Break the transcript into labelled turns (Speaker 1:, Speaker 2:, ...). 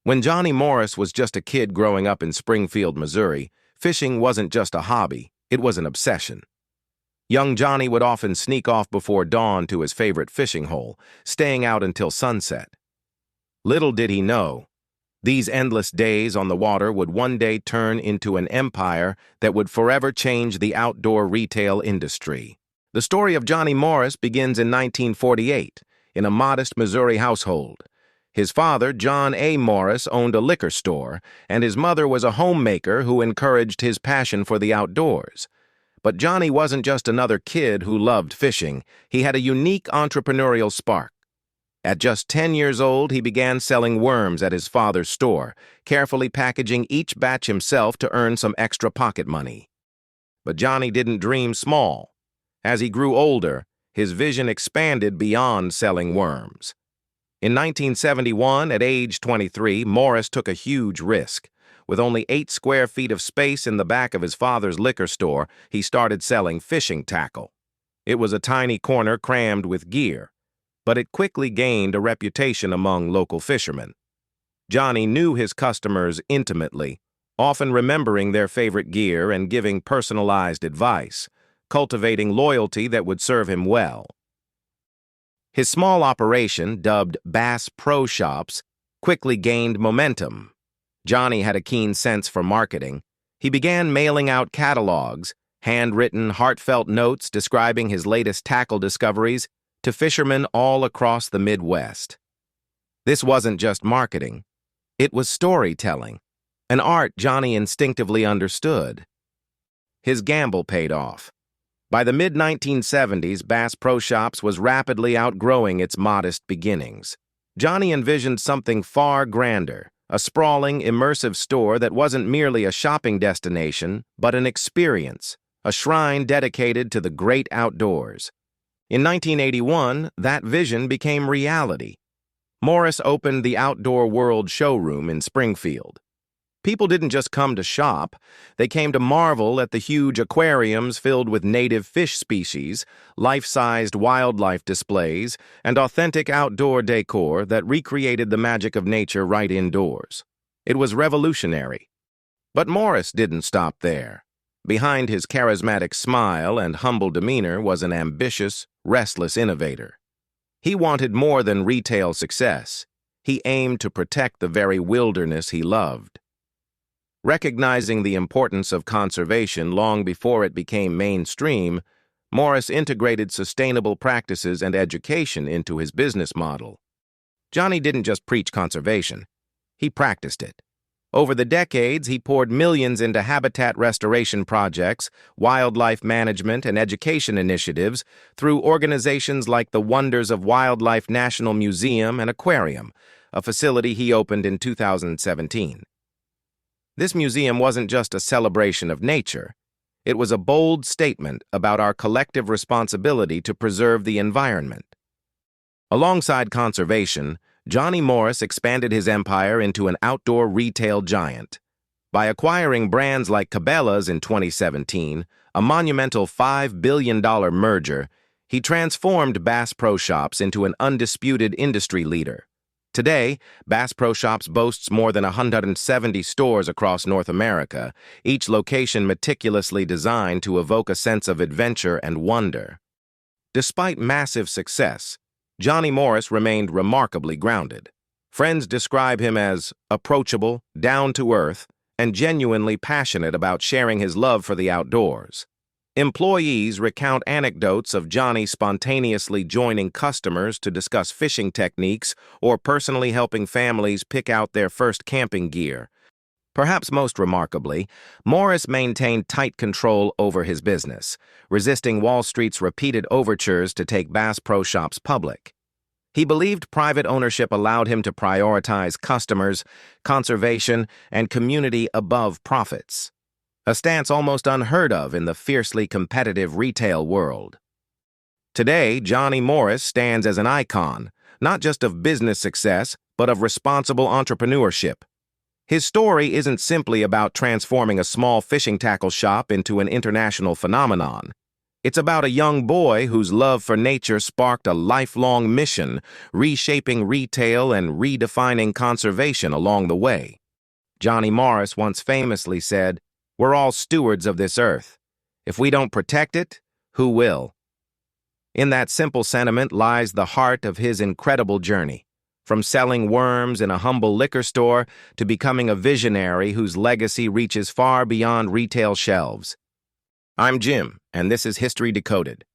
Speaker 1: When Johnny Morris was just a kid growing up in Springfield, Missouri, fishing wasn't just a hobby, it was an obsession. Young Johnny would often sneak off before dawn to his favorite fishing hole, staying out until sunset. Little did he know, these endless days on the water would one day turn into an empire that would forever change the outdoor retail industry. The story of Johnny Morris begins in 1948, in a modest Missouri household. His father, John A. Morris, owned a liquor store, and his mother was a homemaker who encouraged his passion for the outdoors. But Johnny wasn't just another kid who loved fishing. He had a unique entrepreneurial spark. At just 10 years old, he began selling worms at his father's store, carefully packaging each batch himself to earn some extra pocket money. But Johnny didn't dream small. As he grew older, his vision expanded beyond selling worms. In 1971, at age 23, Morris took a huge risk. With only 8 square feet of space in the back of his father's liquor store, he started selling fishing tackle. It was a tiny corner crammed with gear, but it quickly gained a reputation among local fishermen. Johnny knew his customers intimately, often remembering their favorite gear and giving personalized advice, cultivating loyalty that would serve him well. His small operation, dubbed Bass Pro Shops, quickly gained momentum. Johnny had a keen sense for marketing. He began mailing out catalogs, handwritten, heartfelt notes describing his latest tackle discoveries, to fishermen all across the Midwest. This wasn't just marketing. It was storytelling, an art Johnny instinctively understood. His gamble paid off. By the mid-1970s, Bass Pro Shops was rapidly outgrowing its modest beginnings. Johnny envisioned something far grander, a sprawling, immersive store that wasn't merely a shopping destination, but an experience, a shrine dedicated to the great outdoors. In 1981, that vision became reality. Morris opened the Outdoor World showroom in Springfield. People didn't just come to shop, they came to marvel at the huge aquariums filled with native fish species, life-sized wildlife displays, and authentic outdoor decor that recreated the magic of nature right indoors. It was revolutionary. But Morris didn't stop there. Behind his charismatic smile and humble demeanor was an ambitious, restless innovator. He wanted more than retail success. He aimed to protect the very wilderness he loved. Recognizing the importance of conservation long before it became mainstream, Morris integrated sustainable practices and education into his business model. Johnny didn't just preach conservation, he practiced it. Over the decades, he poured millions into habitat restoration projects, wildlife management, and education initiatives through organizations like the Wonders of Wildlife National Museum and Aquarium, a facility he opened in 2017. This museum wasn't just a celebration of nature. It was a bold statement about our collective responsibility to preserve the environment. Alongside conservation, Johnny Morris expanded his empire into an outdoor retail giant. By acquiring brands like Cabela's in 2017, a monumental $5 billion merger, he transformed Bass Pro Shops into an undisputed industry leader. Today, Bass Pro Shops boasts more than 170 stores across North America, each location meticulously designed to evoke a sense of adventure and wonder. Despite massive success, Johnny Morris remained remarkably grounded. Friends describe him as approachable, down-to-earth, and genuinely passionate about sharing his love for the outdoors. Employees recount anecdotes of Johnny spontaneously joining customers to discuss fishing techniques or personally helping families pick out their first camping gear. Perhaps most remarkably, Morris maintained tight control over his business, resisting Wall Street's repeated overtures to take Bass Pro Shops public. He believed private ownership allowed him to prioritize customers, conservation, and community above profits, a stance almost unheard of in the fiercely competitive retail world. Today, Johnny Morris stands as an icon, not just of business success, but of responsible entrepreneurship. His story isn't simply about transforming a small fishing tackle shop into an international phenomenon. It's about a young boy whose love for nature sparked a lifelong mission, reshaping retail and redefining conservation along the way. Johnny Morris once famously said, "We're all stewards of this earth. If we don't protect it, who will?" In that simple sentiment lies the heart of his incredible journey, from selling worms in a humble liquor store to becoming a visionary whose legacy reaches far beyond retail shelves. I'm Jim, and this is History Decoded.